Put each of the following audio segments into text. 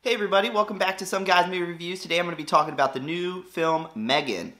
Hey everybody, welcome back to Some Guys Movie Reviews. Today I'm going to be talking about the new film, M3GAN.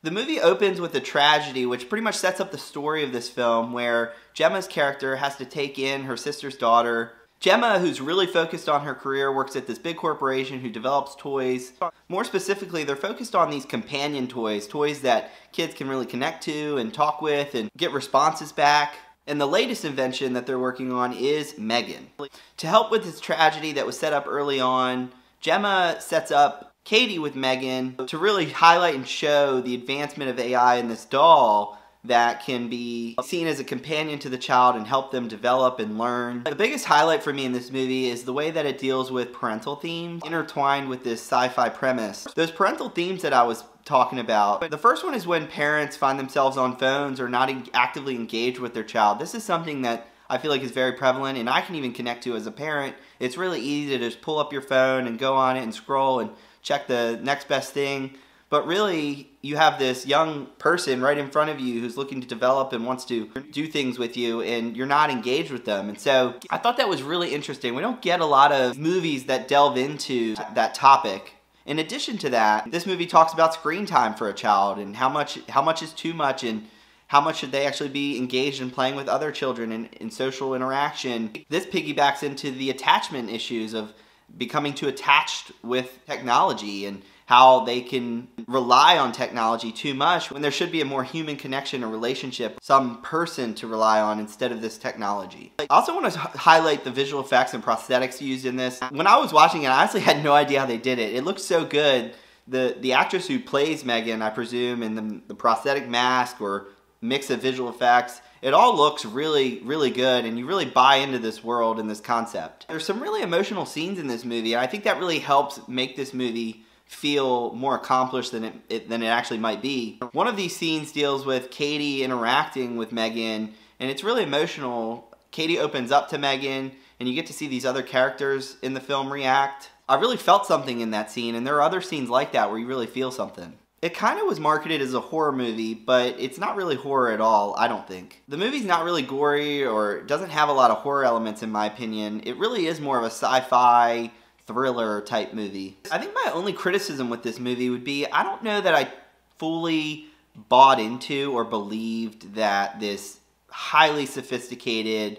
The movie opens with a tragedy which pretty much sets up the story of this film, where Gemma's character has to take in her sister's daughter. Gemma, who's really focused on her career, works at this big corporation who develops toys. More specifically, they're focused on these companion toys, toys that kids can really connect to and talk with and get responses back. And the latest invention that they're working on is M3GAN. To help with this tragedy that was set up early on, Gemma sets up Katie with M3GAN to really highlight and show the advancement of AI in this doll that can be seen as a companion to the child and help them develop and learn. The biggest highlight for me in this movie is the way that it deals with parental themes intertwined with this sci-fi premise. Those parental themes that I was talking about, the first one is when parents find themselves on phones or not actively engaged with their child. This is something that I feel like is very prevalent, and I can even connect to as a parent. It's really easy to just pull up your phone and go on it and scroll and check the next best thing. But really, you have this young person right in front of you who's looking to develop and wants to do things with you, and you're not engaged with them. And so I thought that was really interesting. We don't get a lot of movies that delve into that topic. In addition to that, this movie talks about screen time for a child and how much is too much, and how much should they actually be engaged in playing with other children and in social interaction. This piggybacks into the attachment issues of becoming too attached with technology and how they can rely on technology too much when there should be a more human connection or relationship, some person to rely on instead of this technology. I also want to highlight the visual effects and prosthetics used in this. When I was watching it, I honestly had no idea how they did it. It looked so good. The actress who plays M3GAN, I presume, and the prosthetic mask or mix of visual effects, it all looks really, really good, and you really buy into this world and this concept. There's some really emotional scenes in this movie, and I think that really helps make this movie feel more accomplished than it actually might be. One of these scenes deals with Katie interacting with M3GAN, and it's really emotional. Katie opens up to M3GAN, and you get to see these other characters in the film react. I really felt something in that scene, and there are other scenes like that where you really feel something. It kind of was marketed as a horror movie, but it's not really horror at all, I don't think. The movie's not really gory or doesn't have a lot of horror elements in my opinion. It really is more of a sci-fi thriller type movie. I think my only criticism with this movie would be, I don't know that I fully bought into or believed that this highly sophisticated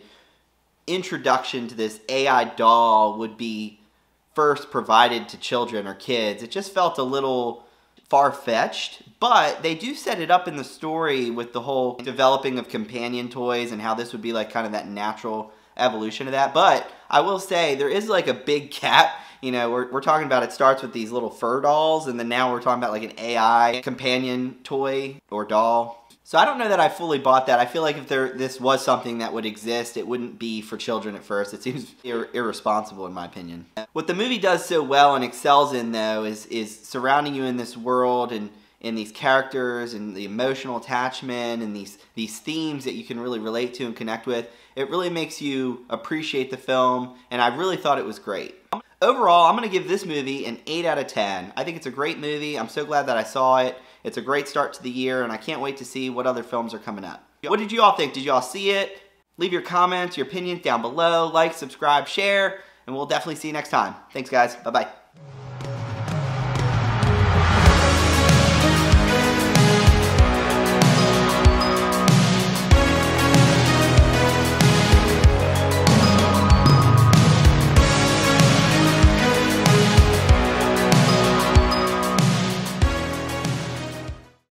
introduction to this AI doll would be first provided to children or kids. It just felt a little far-fetched, but they do set it up in the story with the whole developing of companion toys and how this would be like kind of that natural evolution of that. But I will say there is like a big gap. You know, we're talking about, it starts with these little fur dolls, and then now we're talking about like an AI companion toy or doll. So I don't know that I fully bought that. I feel like if this was something that would exist, it wouldn't be for children at first. It seems irresponsible in my opinion. What the movie does so well and excels in though is surrounding you in this world and these characters and the emotional attachment and these themes that you can really relate to and connect with. It really makes you appreciate the film, and I really thought it was great. Overall, I'm going to give this movie an 8 out of 10. I think it's a great movie. I'm so glad that I saw it. It's a great start to the year, and I can't wait to see what other films are coming up. What did you all think? Did you all see it? Leave your comments, your opinions down below. Like, subscribe, share, and we'll definitely see you next time. Thanks, guys. Bye-bye.